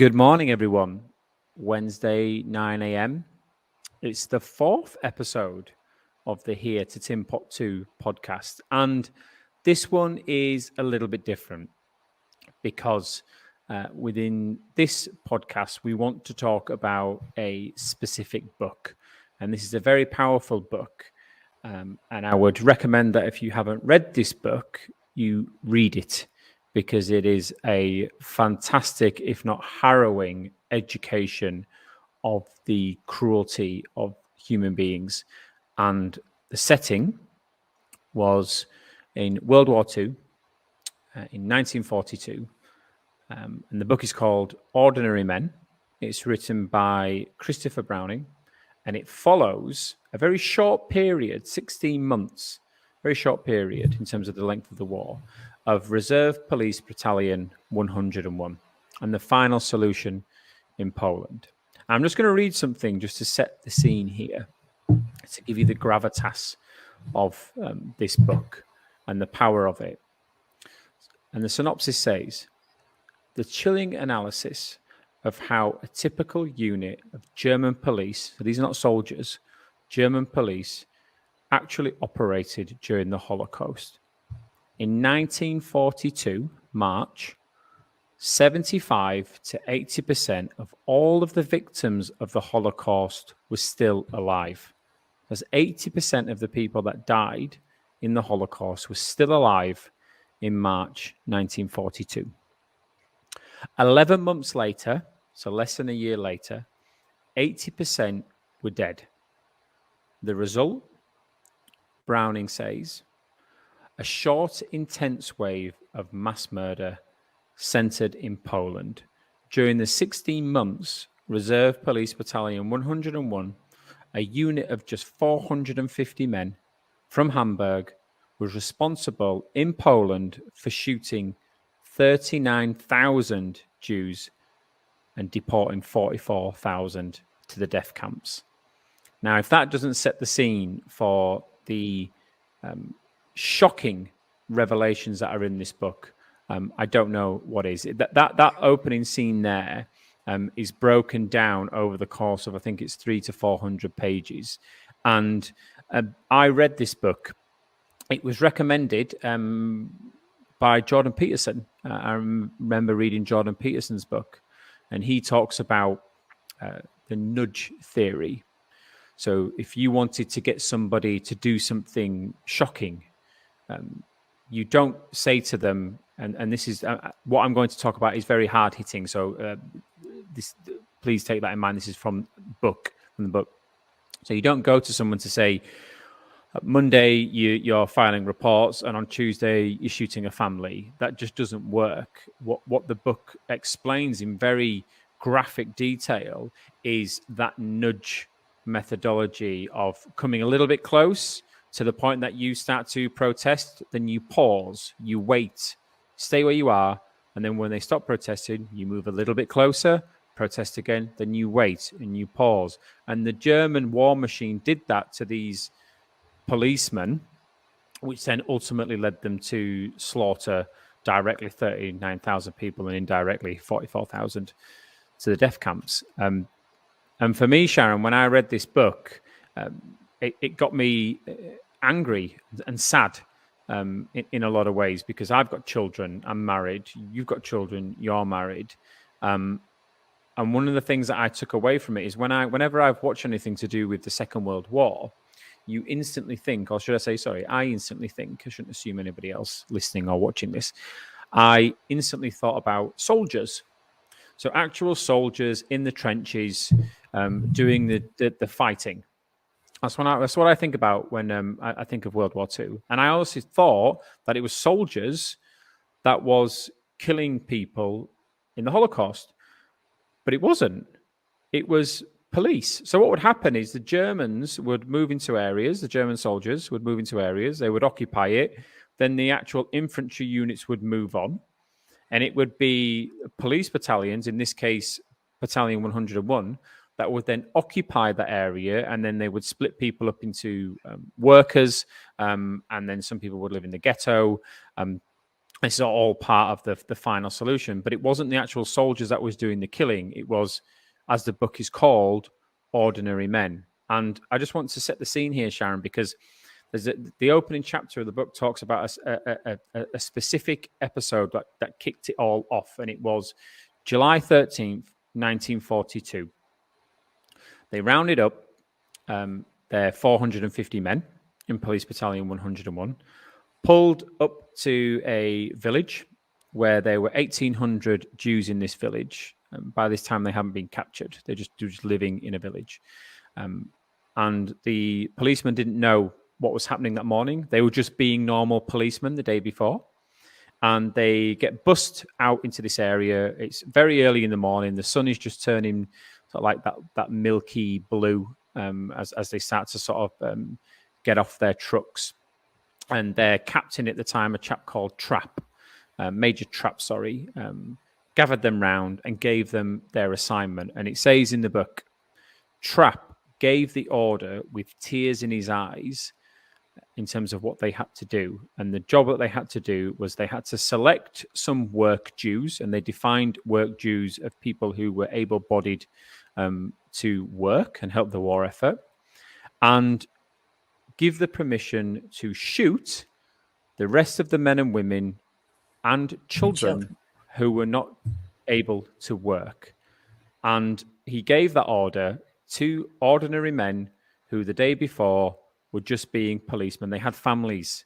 Good morning, everyone. Wednesday, 9 a.m. It's the fourth episode of the Here to Tinpot 2 podcast. And this one is a little bit different because within this podcast, we want to talk about a specific book. And this is a very powerful book. And I would recommend that if you haven't read this book, you read it, because it is a fantastic, if not harrowing, education of the cruelty of human beings. And the setting was in World War II, in 1942. And the book is called Ordinary Men. It's written by Christopher Browning, and it follows a very short period, 16 months, very short period in terms of the length of the war, of Reserve Police Battalion 101 and the final solution in Poland. I'm just going to read something just to set the scene here, to give you the gravitas of this book and the power of it. And the synopsis says, the chilling analysis of how a typical unit of German police, so these are not soldiers, German police, actually operated during the Holocaust. In 1942, March, 75 to 80% of all of the victims of the Holocaust were still alive. As 80% of the people that died in the Holocaust were still alive in March 1942. 11 months later, so less than a year later, 80% were dead. The result, Browning says, a short, intense wave of mass murder centered in Poland. During the 16 months, Reserve Police Battalion 101, a unit of just 450 men from Hamburg, was responsible in Poland for shooting 39,000 Jews and deporting 44,000 to the death camps. Now, if that doesn't set the scene for the shocking revelations that are in this book, I don't know what is. That opening scene there is broken down over the course of, I think it's 300 to 400 pages. And I read this book. It was recommended by Jordan Peterson. I remember reading Jordan Peterson's book, and he talks about the nudge theory. So if you wanted to get somebody to do something shocking, you don't say to them, and this is what I'm going to talk about is very hard hitting. So please take that in mind. This is from the book. So you don't go to someone to say, Monday you're filing reports, and on Tuesday you're shooting a family. That just doesn't work. What the book explains in very graphic detail is that nudge methodology of coming a little bit close to the point that you start to protest, then you pause, you wait, stay where you are, and then when they stop protesting, you move a little bit closer, protest again, then you wait and you pause. And the German war machine did that to these policemen, which then ultimately led them to slaughter directly 39,000 people and indirectly 44,000 to the death camps. And for me, Sharon, when I read this book, it got me angry and sad in a lot of ways, because I've got children, I'm married, you've got children, you're married. And one of the things that I took away from it is whenever I've watched anything to do with the Second World War, you instantly think, or should I say, sorry, I instantly think, I shouldn't assume anybody else listening or watching this, I instantly thought about soldiers. So actual soldiers in the trenches doing the fighting. That's what I think about when I think of World War II. And I also thought that it was soldiers that was killing people in the Holocaust. But it wasn't. It was police. So what would happen is the Germans would move into areas, the German soldiers would move into areas, they would occupy it, then the actual infantry units would move on, and it would be police battalions, in this case, Battalion 101, that would then occupy that area, and then they would split people up into workers, and then some people would live in the ghetto, This is all part of the final solution. But it wasn't the actual soldiers that was doing the killing. It was, as the book is called, ordinary men. And I just want to set the scene here, Sharon, because the opening chapter of the book talks about a specific episode that kicked it all off. And it was July 13th, 1942. They rounded up their 450 men in Police Battalion 101, pulled up to a village where there were 1,800 Jews in this village. By this time, they haven't been captured. They're just living in a village. And the policemen didn't know what was happening that morning. They were just being normal policemen the day before. And they get bussed out into this area. It's very early in the morning. The sun is just turning sort of like that milky blue as they start to sort of get off their trucks. And their captain at the time, a chap called Major Trapp, gathered them round and gave them their assignment. And it says in the book, Trapp gave the order with tears in his eyes in terms of what they had to do. And the job that they had to do was they had to select some work Jews, and they defined work Jews of people who were able-bodied to work and help the war effort, and give the permission to shoot the rest of the men and women and children who were not able to work. And he gave that order to ordinary men who the day before were just being policemen. They had families.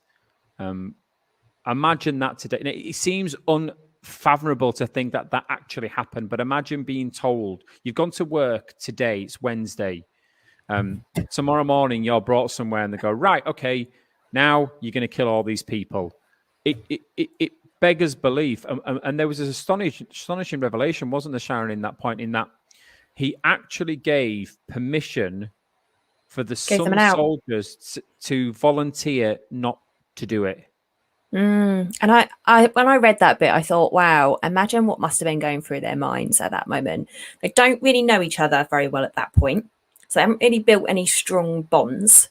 Imagine that today. It seems unfathomable to think that that actually happened, but imagine being told, you've gone to work today, it's Wednesday. Tomorrow morning, you're brought somewhere and they go, right, okay, now you're going to kill all these people. It beggars belief. And there was an astonishing revelation, wasn't there, Sharon, in that point, in that he actually gave permission for some soldiers to volunteer not to do it. And I when I read that bit, I thought, wow, imagine what must have been going through their minds at that moment. They don't really know each other very well at that point. So they haven't really built any strong bonds.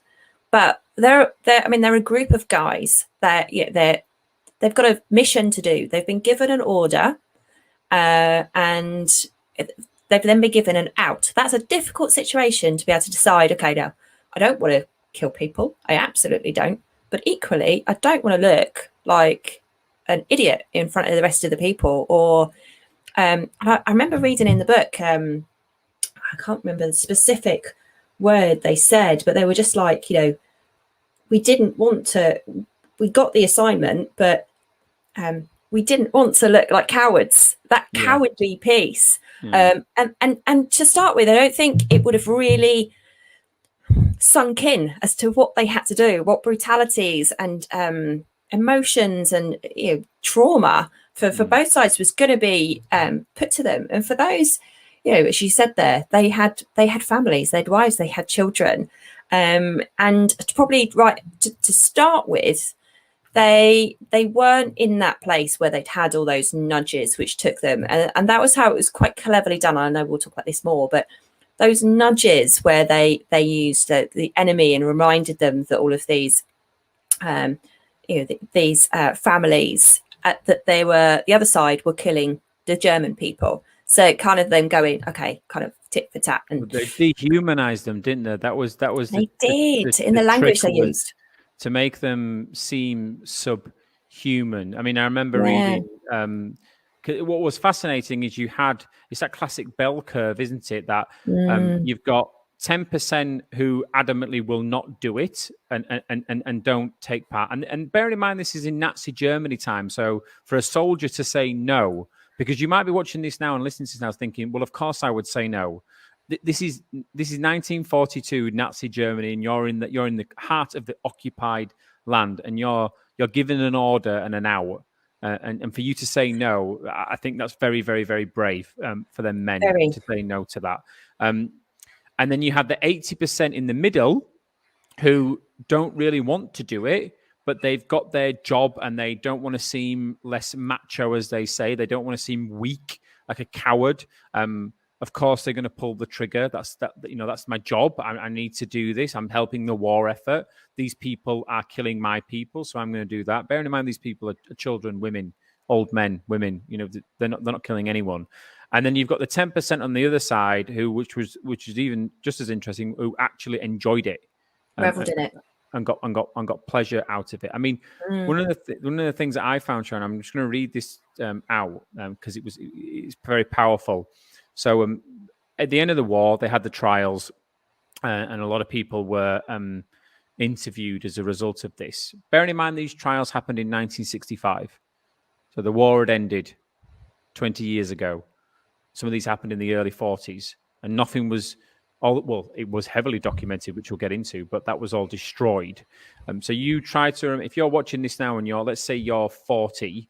But they're a group of guys that they've got a mission to do. They've been given an order, and they've then been given an out. That's a difficult situation to be able to decide, okay, now, I don't want to kill people. I absolutely don't. But equally, I don't want to look like an idiot in front of the rest of the people. Or I remember reading in the book, I can't remember the specific word they said, but they were just like, we got the assignment, but we didn't want to look like cowards. That cowardly piece. And to start with, I don't think it would have really sunk in as to what they had to do, what brutalities and emotions and trauma for both sides was going to be put to them. And for those, as you said there, they had families, they had wives, they had children, and probably to start with, they weren't in that place where they'd had all those nudges which took them, and that was how it was quite cleverly done. I know we'll talk about this more, but those nudges where they used the enemy and reminded them that all of these these families that they were, the other side were killing the German people. So kind of them going, okay, kind of tit for tat, and they dehumanized them, didn't they? That was they did in the language they used to make them seem subhuman. I mean, I remember reading. What was fascinating is it's that classic bell curve, isn't it? That you've got 10% who adamantly will not do it and don't take part. And bearing in mind, this is in Nazi Germany time. So for a soldier to say no, because you might be watching this now and listening to this now thinking, well, of course I would say no. This is 1942 Nazi Germany, and you're in the heart of the occupied land, and you're given an order and an hour. And for you to say no, I think that's very, very, very brave for them men to say no to that. And then you have the 80% in the middle who don't really want to do it, but they've got their job and they don't want to seem less macho, as they say. They don't want to seem weak, like a coward. Of course, they're going to pull the trigger. That's my job. I need to do this. I'm helping the war effort. These people are killing my people, so I'm going to do that. Bearing in mind, these people are children, women, old men, women. They're not killing anyone. And then you've got the 10% on the other side, which is even just as interesting, who actually enjoyed it, reveled in it, and got pleasure out of it. I mean, one of the things that I found, Sharon, I'm just going to read this out because it's very powerful. So at the end of the war, they had the trials, and a lot of people were interviewed as a result of this. Bearing in mind, these trials happened in 1965. So the war had ended 20 years ago. Some of these happened in the early 40s, and nothing was... it was heavily documented, which we'll get into, but that was all destroyed. So you try to... If you're watching this now and let's say you're 40...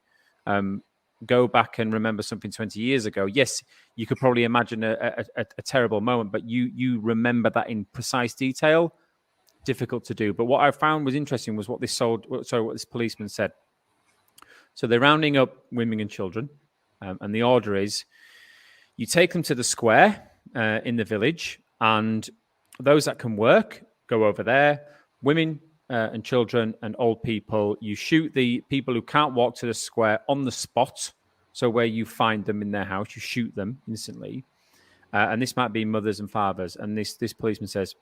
go back and remember something 20 years ago. Yes, you could probably imagine a terrible moment, but you remember that in precise detail. Difficult to do. But what I found was interesting was what this policeman said. So they're rounding up women and children, and the order is you take them to the square in the village, and those that can work go over there. Women and children and old people, you shoot the people who can't walk to the square on the spot. So where you find them in their house, you shoot them instantly. And this might be mothers and fathers. And this policeman says,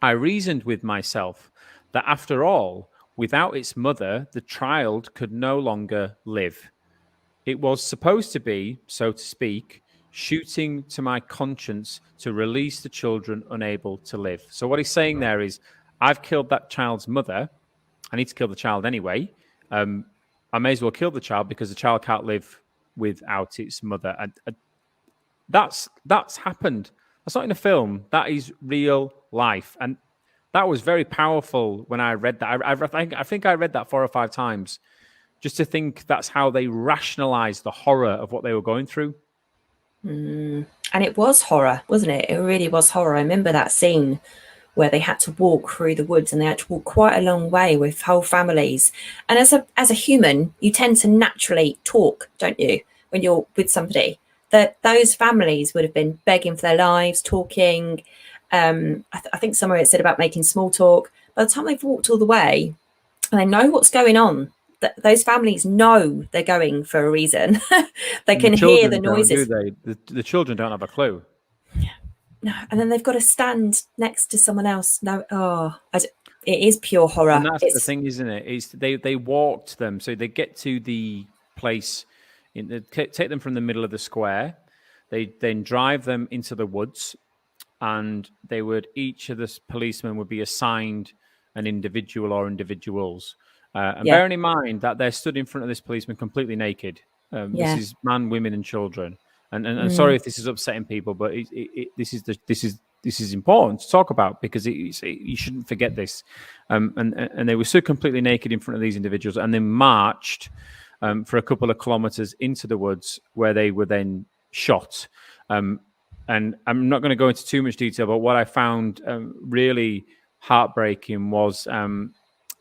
I reasoned with myself that after all, without its mother, the child could no longer live. It was supposed to be, so to speak, shooting to my conscience to release the children unable to live. So what he's saying there is, I've killed that child's mother. I need to kill the child anyway. I may as well kill the child because the child can't live without its mother. That's happened. That's not in a film. That is real life. And that was very powerful when I read that. I think I read that 4 or 5 times just to think that's how they rationalized the horror of what they were going through. And it was horror, wasn't it? It really was horror. I remember that scene where they had to walk through the woods, and they had to walk quite a long way with whole families. And as a human, you tend to naturally talk, don't you, when you're with somebody? That those families would have been begging for their lives, talking. I think somewhere it said about making small talk. By the time they've walked all the way and they know what's going on, those families know they're going for a reason. They can hear the noises. The children don't have a clue. No, and then they've got to stand next to someone else. No, it is pure horror. And that's the thing, isn't it? Is they walked them, so they get to the place, take them from the middle of the square. They then drive them into the woods, and each of the policemen would be assigned an individual or individuals. Bearing in mind that they're stood in front of this policeman completely naked. This is man, women, and children. And sorry if this is upsetting people, but this is important to talk about because you shouldn't forget this. And they were so completely naked in front of these individuals, and then marched for a couple of kilometers into the woods where they were then shot. And I'm not going to go into too much detail, but what I found really heartbreaking was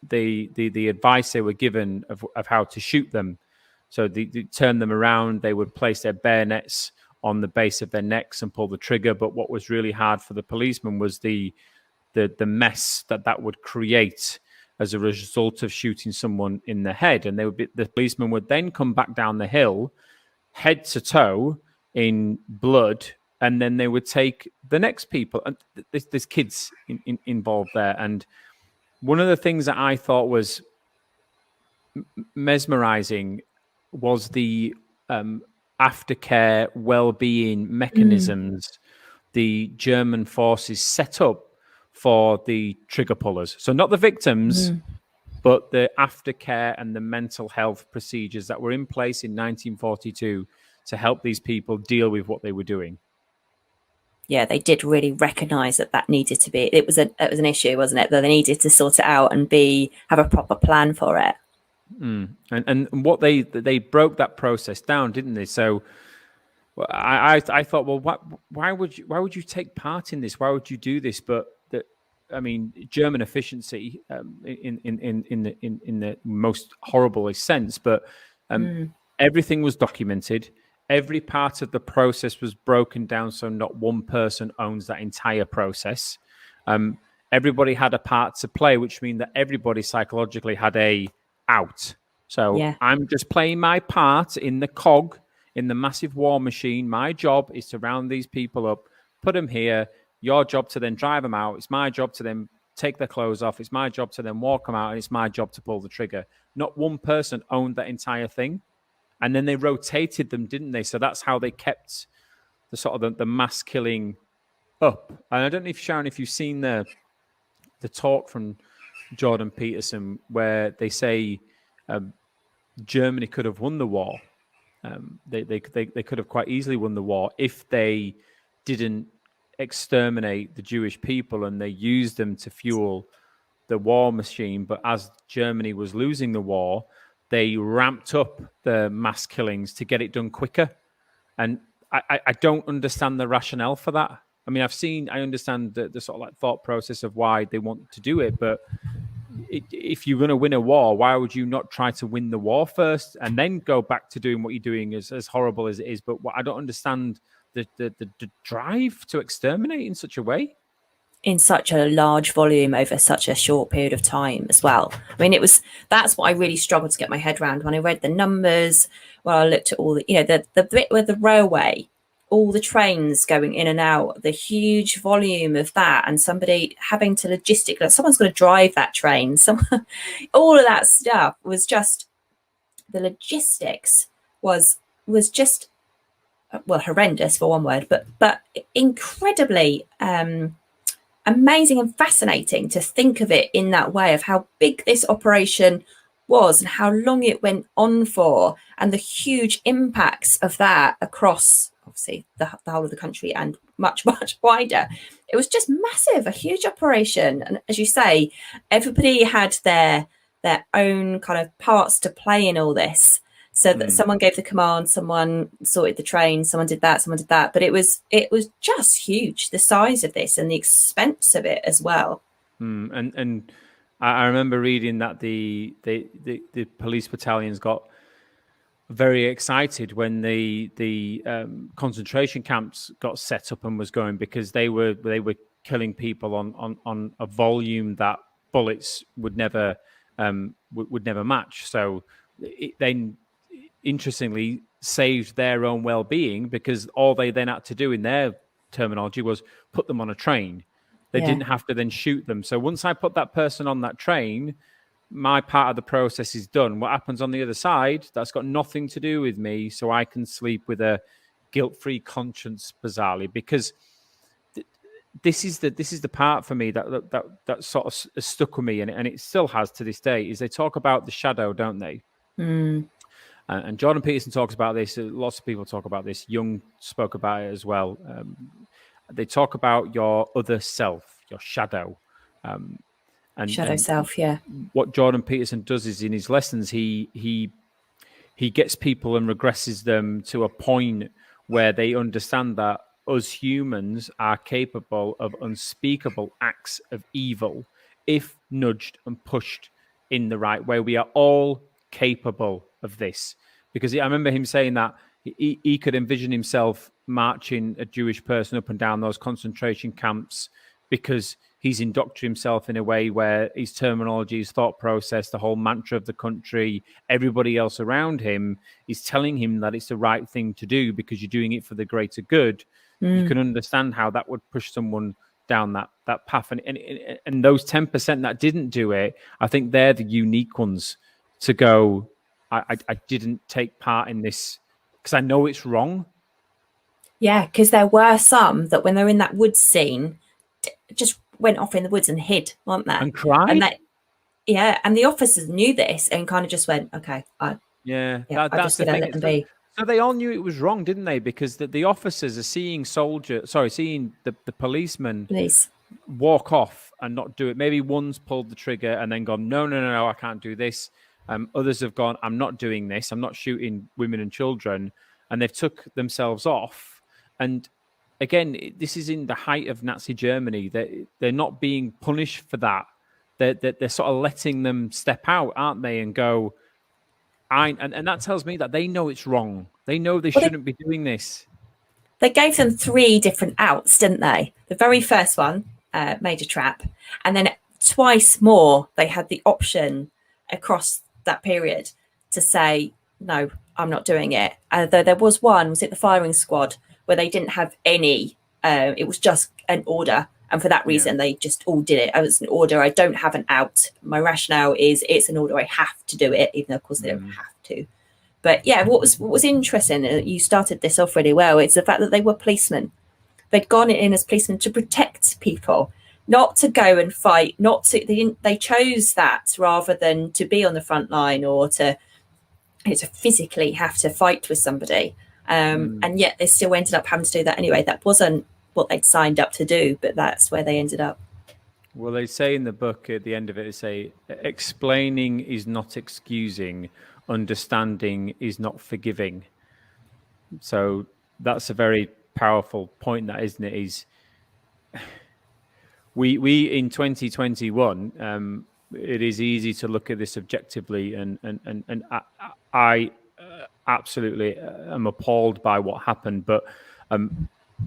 the advice they were given of how to shoot them. So they turn them around. They would place their bayonets on the base of their necks and pull the trigger. But what was really hard for the policeman was the mess that would create as a result of shooting someone in the head. And the policeman would then come back down the hill, head to toe in blood, and then they would take the next people. And there's kids involved there. And one of the things that I thought was mesmerizing was the aftercare well-being mechanisms the German forces set up for the trigger pullers. So not the victims, but the aftercare and the mental health procedures that were in place in 1942 to help these people deal with what they were doing. Yeah, they did really recognise that needed to be. It was an issue, wasn't it? That they needed to sort it out and have a proper plan for it. And what they broke that process down, didn't they? So I thought, well, why would you take part in this? Why would you do this? But German efficiency in the most horrible sense. But everything was documented. every part of the process was broken down so not one person owns that entire process. Everybody had a part to play, which means that everybody psychologically had a out. So I'm just playing my part in the cog, in the massive war machine. My job is to round these people up, put them here. Your job to then drive them out. It's my job to then take their clothes off. It's my job to then walk them out, and it's my job to pull the trigger. Not one person owned that entire thing. And then they rotated them, didn't they? So that's how they kept the sort of the mass killing up. And I don't know if, Sharon, if you've seen the talk from Jordan Peterson where they say Germany could have won the war. They could have quite easily won the war if they didn't exterminate the Jewish people and they used them to fuel the war machine. But as Germany was losing the war, they ramped up the mass killings to get it done quicker. And I don't understand the rationale for that. I mean, I understand the sort of like thought process of why they want to do it, but if you're going to win a war, why would you not try to win the war first and then go back to doing what you're doing, as horrible as it is? But I don't understand the drive to exterminate in such a way. In such a large volume over such a short period of time as well. I mean, that's what I really struggled to get my head around when I read the numbers. Well, I looked at all the, the bit with the railway, all the trains going in and out, the huge volume of that, and somebody having to someone's going to drive that train. All of that stuff was just, the logistics was just, well, horrendous for one word, but incredibly amazing and fascinating to think of it in that way, of how big this operation was and how long it went on for, and the huge impacts of that across obviously the whole of the country and much, much wider. It was just massive, a huge operation. And as you say, everybody had their own kind of parts to play in all this. So that someone gave the command, someone sorted the train, someone did that. But it was just huge, the size of this and the expense of it as well. And I remember reading that the police battalions got very excited when the concentration camps got set up and was going, because they were killing people on a volume that bullets would never match. So it then interestingly saved their own well-being, because all they then had to do in their terminology was put them on a train. They didn't have to then shoot them. So once I put that person on that train, my part of the process is done. What happens on the other side, that's got nothing to do with me, so I can sleep with a guilt-free conscience, bizarrely, because this is the part for me that sort of stuck with me, and it still has to this day, is they talk about the shadow, don't they? And Jordan Peterson talks about this. Lots of people talk about this. Jung spoke about it as well. They talk about your other self, your shadow. And self, yeah. What Jordan Peterson does is, in his lessons, he gets people and regresses them to a point where they understand that us humans are capable of unspeakable acts of evil if nudged and pushed in the right way. We are all capable of this, because I remember him saying that he could envision himself marching a Jewish person up and down those concentration camps, because he's indoctrinated himself in a way where his terminology, his thought process, the whole mantra of the country, everybody else around him is telling him that it's the right thing to do because you're doing it for the greater good. You can understand how that would push someone down that path. And those 10% that didn't do it, I think they're the unique ones to go, I didn't take part in this because I know it's wrong. Yeah, because there were some that when they're in that woods scene, just went off in the woods and hid, weren't there? And cried. And and the officers knew this and kind of just went, okay, that's just the thing. Let them be. So they all knew it was wrong, didn't they? Because the officers are seeing the policemen walk off and not do it. Maybe one's pulled the trigger and then gone, no, I can't do this. Others have gone, I'm not doing this. I'm not shooting women and children. And they've took themselves off. And again, this is in the height of Nazi Germany. They're not being punished for that. They're sort of letting them step out, aren't they? And go, and that tells me that they know it's wrong. They know they shouldn't be doing this. They gave them 3 different outs, didn't they? The very first one, major trap, and then twice more they had the option across that period to say, no, I'm not doing it. Though there was one, was it the firing squad, where they didn't have any, it was just an order. And for that reason, they just all did it. Oh, it's an order. I don't have an out. My rationale is it's an order. I have to do it, even though, of course, they don't have to. But yeah, what was interesting, you started this off really well, it's the fact that they were policemen. They'd gone in as policemen to protect people, not to go and fight, they chose that rather than to be on the front line or to physically have to fight with somebody. And yet they still ended up having to do that anyway. That wasn't what they'd signed up to do, but that's where they ended up. Well, they say in the book at the end of it, they say, explaining is not excusing, understanding is not forgiving. So that's a very powerful point, that, isn't it? Is we in 2021, it is easy to look at this objectively, and I absolutely am appalled by what happened, but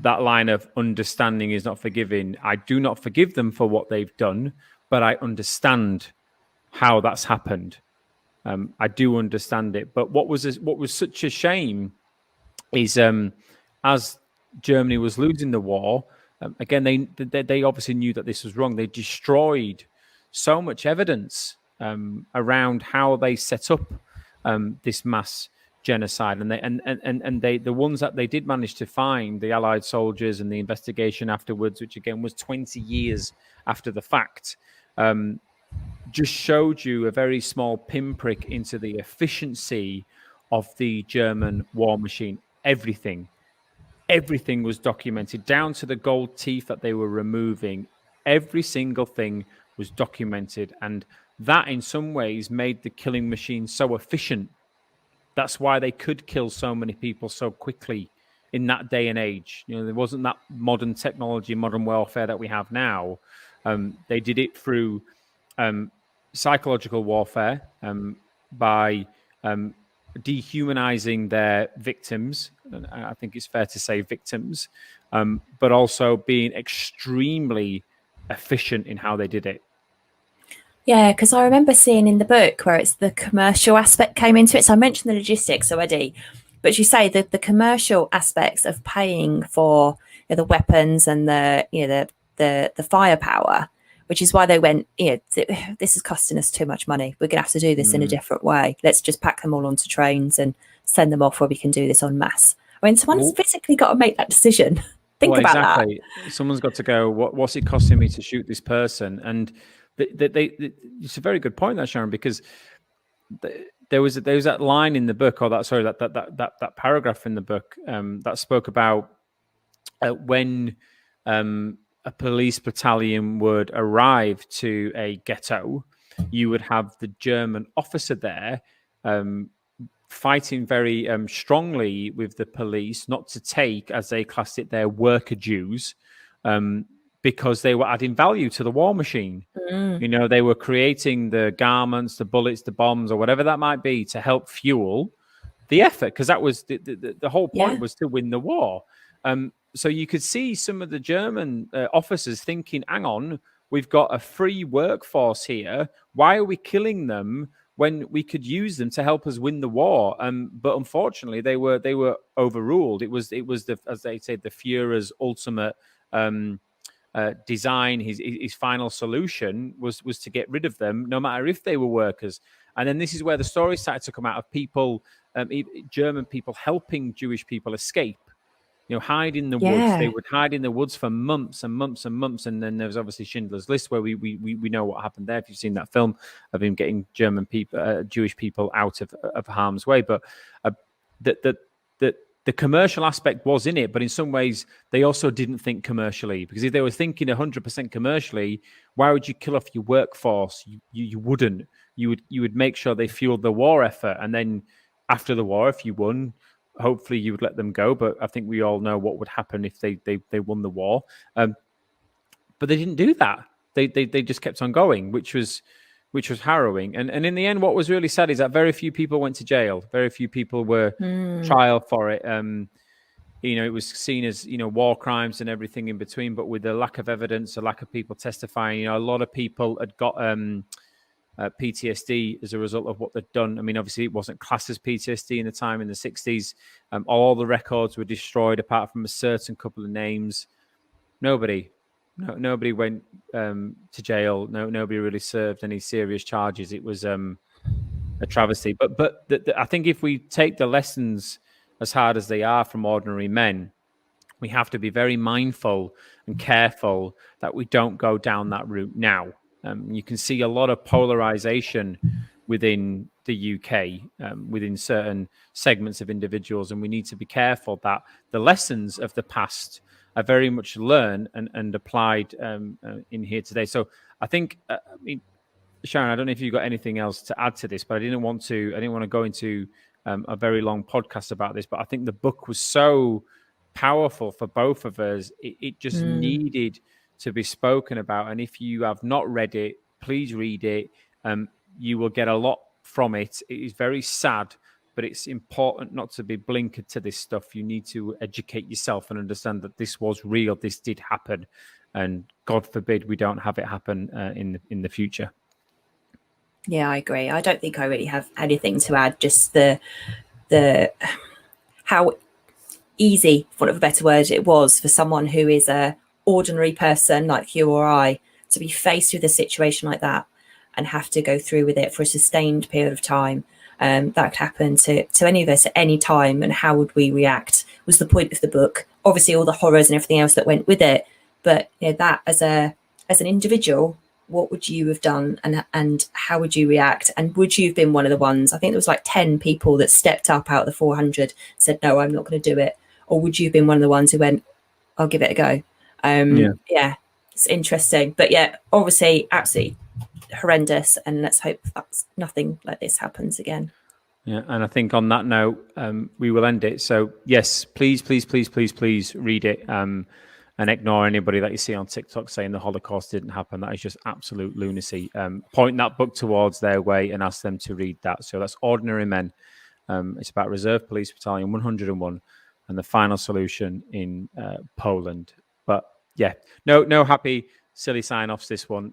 that line of understanding is not forgiving. I do not forgive them for what they've done, but I understand how that's happened. I do understand it. But what was such a shame is as Germany was losing the war, again, they obviously knew that this was wrong. They destroyed so much evidence around how they set up this mass genocide, and the ones that they did manage to find, the Allied soldiers, and the investigation afterwards, which again was 20 years after the fact, just showed you a very small pinprick into the efficiency of the German war machine. Everything was documented, down to the gold teeth that they were removing. Every single thing was documented, and that in some ways made the killing machine so efficient. That's why they could kill so many people so quickly in that day and age. There wasn't that modern technology, modern warfare that we have now. They did it through psychological warfare, by dehumanizing their victims. And I think it's fair to say victims, but also being extremely efficient in how they did it. Yeah, because I remember seeing in the book where it's the commercial aspect came into it. So I mentioned the logistics already, but you say that the commercial aspects of paying for the weapons and the firepower, which is why they went, this is costing us too much money. We're going to have to do this in a different way. Let's just pack them all onto trains and send them off where we can do this en masse. I mean, someone's physically got to make that decision. Think about that. Someone's got to go, what's it costing me to shoot this person? And it's a very good point there, Sharon, because there was that line in the book, that paragraph in the book that spoke about when a police battalion would arrive to a ghetto, you would have the German officer there fighting very strongly with the police not to take, as they classed it, their worker dues, because they were adding value to the war machine. They were creating the garments, the bullets, the bombs, or whatever that might be, to help fuel the effort, because that was the whole point, was to win the war. So you could see some of the German officers thinking, hang on, we've got a free workforce here. Why are we killing them when we could use them to help us win the war? But unfortunately, they were overruled. It was as they say, the Führer's ultimate design. His final solution was to get rid of them, no matter if they were workers. And then this is where the story started to come out of people, German people helping Jewish people escape. Hide in the woods. They would hide in the woods for months and months and months. And then there was obviously Schindler's List, where we know what happened there. If you've seen that film of him getting Jewish people out of harm's way, but the commercial aspect was in it. But in some ways, they also didn't think commercially, because if they were thinking 100% commercially, why would you kill off your workforce? You wouldn't. You would make sure they fueled the war effort, and then after the war, if you won, hopefully you would let them go. But I think we all know what would happen if they won the war. But they didn't do that. They just kept on going, which was which was harrowing. And in the end, what was really sad is that very few people went to jail. Very few people were trial for it. It was seen as, war crimes and everything in between, but with the lack of evidence, the lack of people testifying, a lot of people had got PTSD as a result of what they'd done. I mean, obviously it wasn't classed as PTSD in the time in the 60s. All the records were destroyed apart from a certain couple of names. Nobody went to jail. Nobody really served any serious charges. It was a travesty. But I think if we take the lessons as hard as they are from ordinary men, we have to be very mindful and careful that we don't go down that route now. You can see a lot of polarization within the UK, within certain segments of individuals, and we need to be careful that the lessons of the past are very much learned and applied in here today. So I think, Sharon, I don't know if you've got anything else to add to this, but I didn't want to go into a very long podcast about this, but I think the book was so powerful for both of us. It just needed to be spoken about. And if you have not read it, please read it. You will get a lot from it. It is very sad, but it's important not to be blinkered to this stuff. You need to educate yourself and understand that this was real. This did happen. And God forbid we don't have it happen in the future. Yeah, I agree. I don't think I really have anything to add. Just the how easy, for want of a better word, it was for someone who is a ordinary person like you or I to be faced with a situation like that and have to go through with it for a sustained period of time. That could happen to any of us at any time. And how would we react was the point of the book. Obviously, all the horrors and everything else that went with it. But that as an individual, what would you have done and how would you react? And would you have been one of the ones? I think there was like 10 people that stepped up out of the 400, said, no, I'm not going to do it. Or would you have been one of the ones who went, I'll give it a go? Yeah, it's interesting. But yeah, obviously, absolutely horrendous. And let's hope that's nothing like this happens again. Yeah, and I think on that note, we will end it. So yes, please read it. And ignore anybody that you see on TikTok saying the Holocaust didn't happen. That is just absolute lunacy. Point that book towards their way and ask them to read that. So that's Ordinary Men. It's about Reserve Police Battalion 101 and the final solution in Poland. But yeah, no happy, silly sign-offs this one.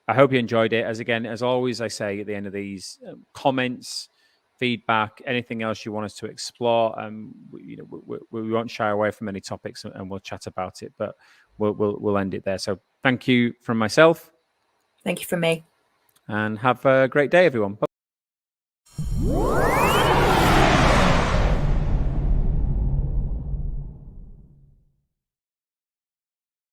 I hope you enjoyed it. As always, I say at the end of these, comments, feedback, anything else you want us to explore, we won't shy away from any topics and we'll chat about it, but we'll end it there. So thank you from myself. Thank you from me. And have a great day, everyone. Bye.